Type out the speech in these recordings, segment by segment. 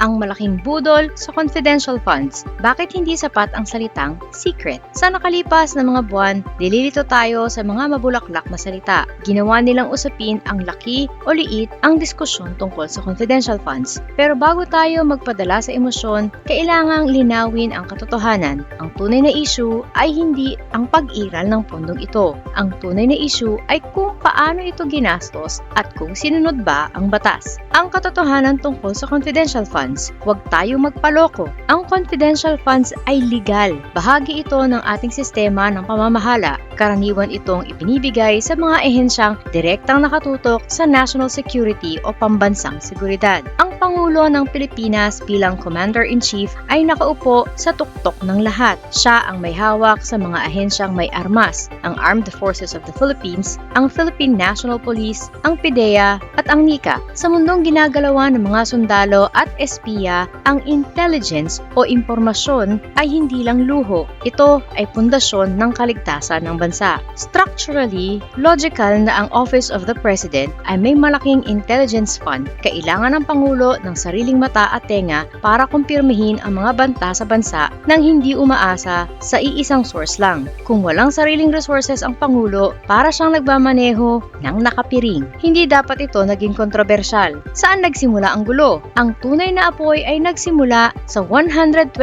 Ang malaking budol sa confidential funds. Bakit hindi sapat ang salitang secret? Sa nakalipas na mga buwan, dililito tayo sa mga mabulaklak na salita. Ginawa nilang usapin ang laki o liit ang diskusyon tungkol sa confidential funds. Pero bago tayo magpadala sa emosyon, kailangang linawin ang katotohanan. Ang tunay na issue ay hindi ang pag-iral ng pondong ito. Ang tunay na issue ay kung paano ito ginastos at kung sinunod ba ang batas. Ang katotohanan tungkol sa confidential funds, huwag tayo magpaloko. Ang confidential funds ay legal. Bahagi ito ng ating sistema ng pamamahala. Karaniwan itong ibinibigay sa mga ehensyang direktang nakatutok sa national security o pambansang seguridad. Ang Pangulo ng Pilipinas bilang Commander-in-Chief ay nakaupo sa tuktok ng lahat. Siya ang may hawak sa mga ahensyang may armas, ang Armed Forces of the Philippines, ang Philippine National Police, ang PIDEA at ang NICA. Sa mundong ginagalawan ng mga sundalo at espiya, ang intelligence o impormasyon ay hindi lang luho. Ito ay pundasyon ng kaligtasan ng bansa. Structurally, logical na ang Office of the President ay may malaking intelligence fund. Kailangan ng Pangulo ng sariling mata at tenga para kumpirmihin ang mga banta sa bansa nang hindi umaasa sa iisang source lang. Kung walang sariling resources ang Pangulo, para siyang nagmamaneho ng nakapiring. Hindi dapat ito naging kontrobersyal. Saan nagsimula ang gulo? Ang tunay na apoy ay nagsimula sa 125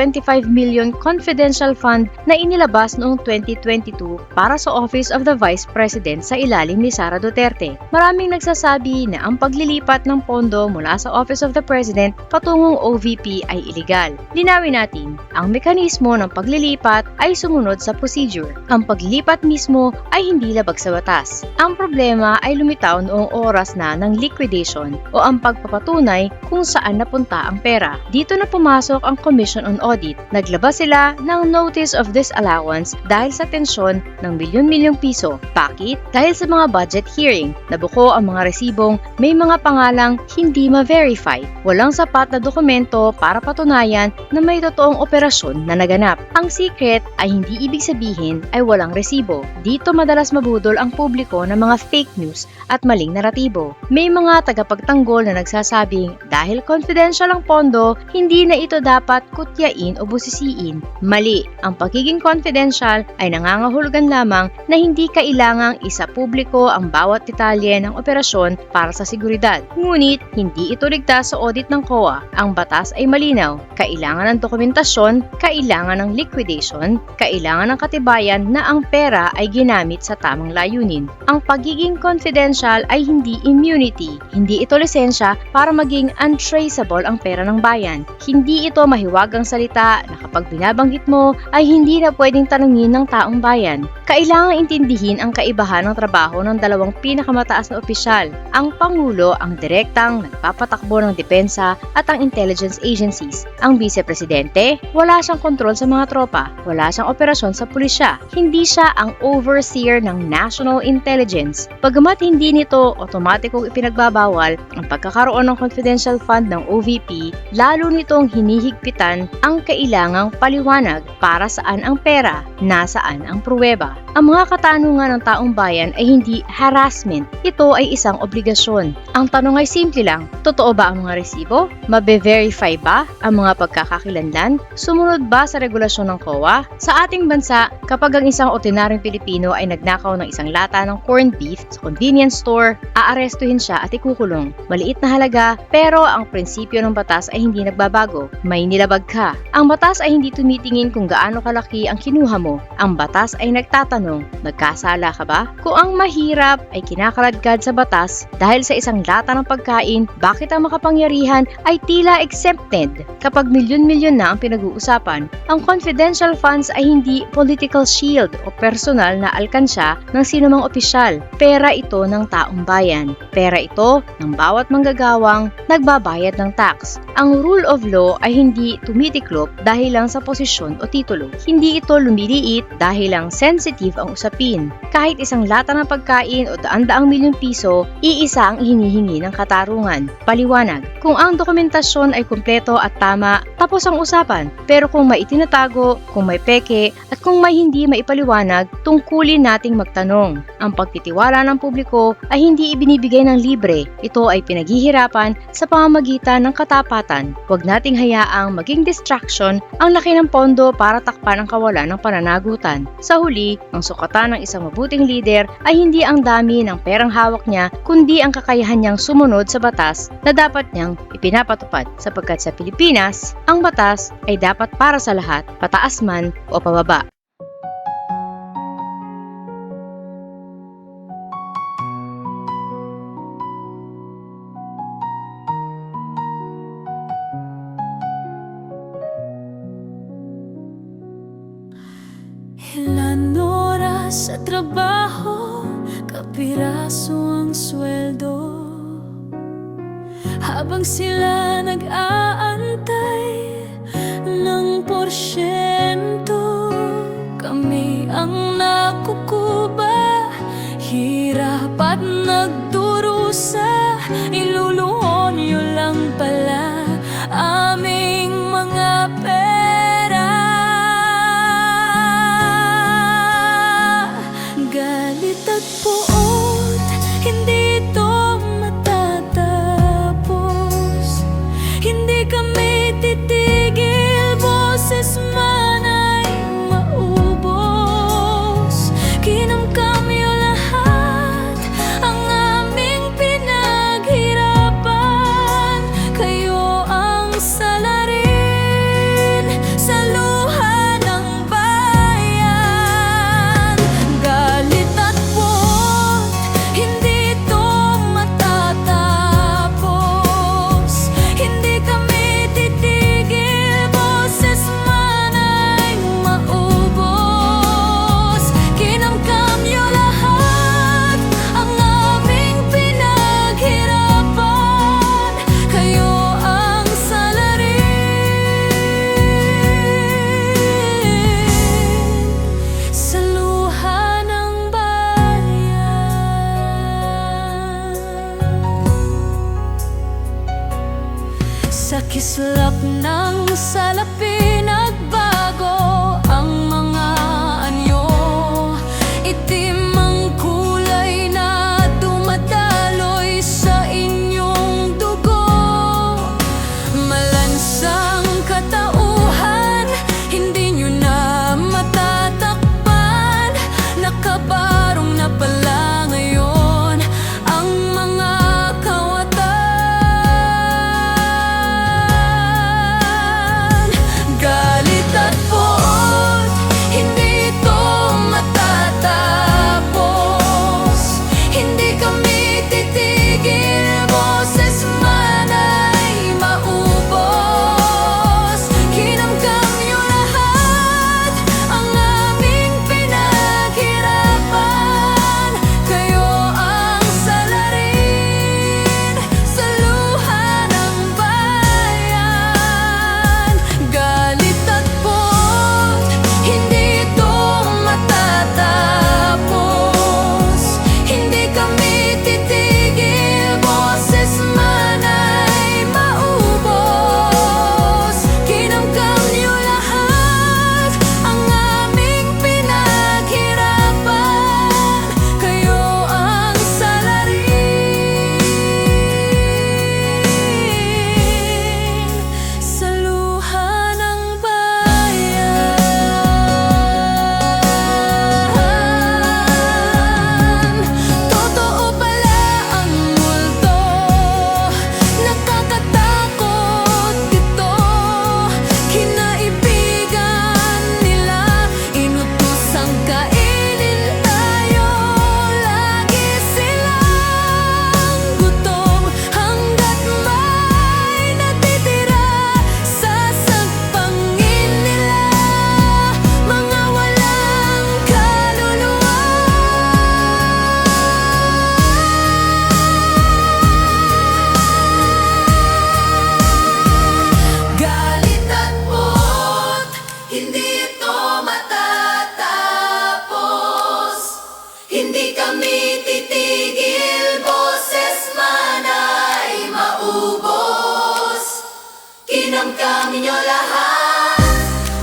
million confidential fund na inilabas noong 2022 para sa Office of the Vice President sa ilalim ni Sara Duterte. Maraming nagsasabi na ang paglilipat ng pondo mula sa Office of the President patungong OVP ay iligal. Linawin natin, ang mekanismo ng paglilipat ay sumunod sa procedure. Ang paglilipat mismo ay hindi labag sa batas. Ang problema ay lumitaw noong oras na ng liquidation o ang pagpapatunay kung saan napunta ang pera. Dito na pumasok ang Commission on Audit. Naglabas sila ng Notice of Disallowance dahil sa tensyon ng milyon-milyong piso. Bakit? Dahil sa mga budget hearing, nabuko ang mga resibong may mga pangalang hindi ma-verify. Walang sapat na dokumento para patunayan na may totoong operasyon na naganap. Ang secret ay hindi ibig sabihin ay walang resibo. Dito madalas mabudol ang publiko ng mga fake news at maling naratibo. May mga tagapagtanggol na nagsasabing dahil confidential ang pondo, hindi na ito dapat kutyain o busisiin. Mali. Ang pagiging confidential ay nangangahulugan lamang na hindi kailangang isa publiko ang bawat detalye ng operasyon para sa seguridad. Ngunit, hindi ito ligtas sa audit ng COA. Ang batas ay malinaw. Kailangan ng dokumentasyon, kailangan ng liquidation, kailangan ng katibayan na ang pera ay ginamit sa tamang layunin. Ang pagiging confidential ay hindi immunity. Hindi ito lisensya para maging untraceable ang pera ng bayan. Hindi ito mahiwagang salita na kapag binabanggit mo ay hindi na pwedeng tanungin ng taong bayan. Kailangang intindihin ang kaibahan ng trabaho ng dalawang pinakamataas na opisyal. Ang Pangulo ang direktang nagpapatakbo ng depensa at ang intelligence agencies. Ang Vice-Presidente, wala siyang kontrol sa mga tropa. Wala siyang operasyon sa pulisya. Hindi siya ang overseer ng national intelligence. Bagamat hindi nito otomatikong ipinagbabawal ang pagkakaroon ng confidential fund ng OVP, lalo nitong hinihigpitan ang kailangang paliwanag para saan ang pera, nasaan ang pruweba. Ang mga katanungan ng taong bayan ay hindi harassment. Ito ay isang obligasyon. Ang tanong ay simple lang, totoo ba ang mga resibo? Mabe-verify ba ang mga pagkakakilanlan? Sumunod ba sa regulasyon ng COA? Sa ating bansa, kapag ang isang ordinaryong Pilipino ay nagnakaw ng isang lata ng corned beef sa convenience store, aarestuhin siya at ikukulong. Maliit na halaga, pero ang prinsipyo ng batas ay hindi nagbabago. May nilabag ka. Ang batas ay hindi tumitingin kung gaano kalaki ang kinuha mo. Ang batas ay nagtatanong, nagkasala ka ba? Kung ang mahirap ay kinakaladkad sa batas dahil sa isang lata ng pagkain, bakit ang makapangyarihan ay tila exempted kapag milyon-milyon na ang pinag-uusapan? Ang confidential funds ay hindi political shield o personal na alkansya ng sinumang opisyal. Pera ito ng taong bayan. Pera ito ng bawat manggagawang nagbabayad ng tax. Ang rule of law ay hindi tumitiklop dahil lang sa posisyon o titulo. Hindi ito lumiliit dahil lang sensitive ang usapin. Kahit isang lata ng pagkain o daan-daang milyong piso, iisa ang hinihingi ng katarungan. Paliwanag. Kung ang dokumentasyon ay kumpleto at tama, tapos ang usapan. Pero kung may itinatago, kung may peke, at kung may hindi maipaliwanag, tungkulin nating magtanong. Ang pagtitiwala ng publiko ay hindi ibinibigay ng libre. Ito ay pinaghihirapan sa pamamagitan ng katapatan karapatan. Huwag nating hayaang maging distraction ang laki ng pondo para takpan ang kawalan ng pananagutan. Sa huli, ang sukatan ng isang mabuting leader ay hindi ang dami ng perang hawak niya, kundi ang kakayahan niyang sumunod sa batas na dapat niyang ipinapatupad, sapagkat sa Pilipinas, ang batas ay dapat para sa lahat, pataas man o pababa. Ilan oras sa trabaho, kapiraso ang sweldo. Habang sila nag-aantay ng porsyento, kami ang nakukuba, hirap at nagdurusa. Iluluhon nyo lang pala aming mga pera. Galit at puot, hindi ito matatapos. Hindi kami titigil, boses man ay maubos. Kinamkam nyo lahat ang aming pinaghirapan. Kayo ang salarin sa luha ng bayan. Galit at puot, hindi ito matatapos. Hindi kami titigil, boses man ay maubos. Kinamkam nyo lahat ang aming pinaghirapan. Kayo ang salarin sa luha ng bayan. Sa kislap ng salapi nagbago ang mga anyo. Itim ang kulay na dumadaloy sa inyong dugo. Malansang katauhan, hindi nyo na matatakpan. Nakabarong na pala ngayon ang mga kawatan. Galit at puot, hindi ito matatapos. Hindi kami titigil, boses man ay maubos. Kinamkam nyo lahat ang aming pinaghirapan. Kayo ang salarin sa luha ng bayan. Galit at puot, hindi ito matatapos. Hindi kami titigil, boses man ay maubos. Kinamkam nyo lahat ang aming pinaghirapan. Kayo ang salarin sa luha ng bayan. Totoo pala ang multo, nakakatakot ito. Kinaibigan nila, inutusang kainin tayo. Lagi silang gutom hanggat may natitira. Sasagpangin nila mga walang kaluluwa. Galit at puot, hindi ito matatapos. Hindi kami titigil, boses man ay maubos. Kinamkam nyo lahat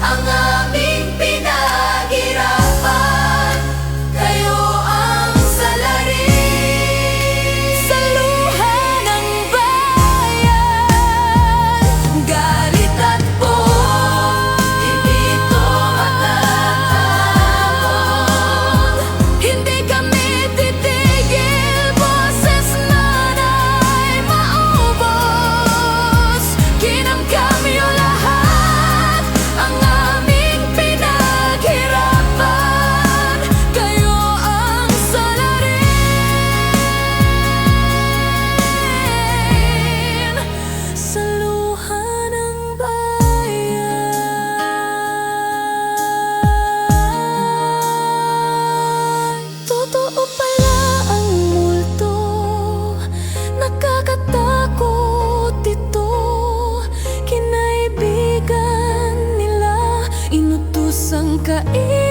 ang aming pinaghirapan. Kayo ang salarin sa luha ng bayan. ang kainin.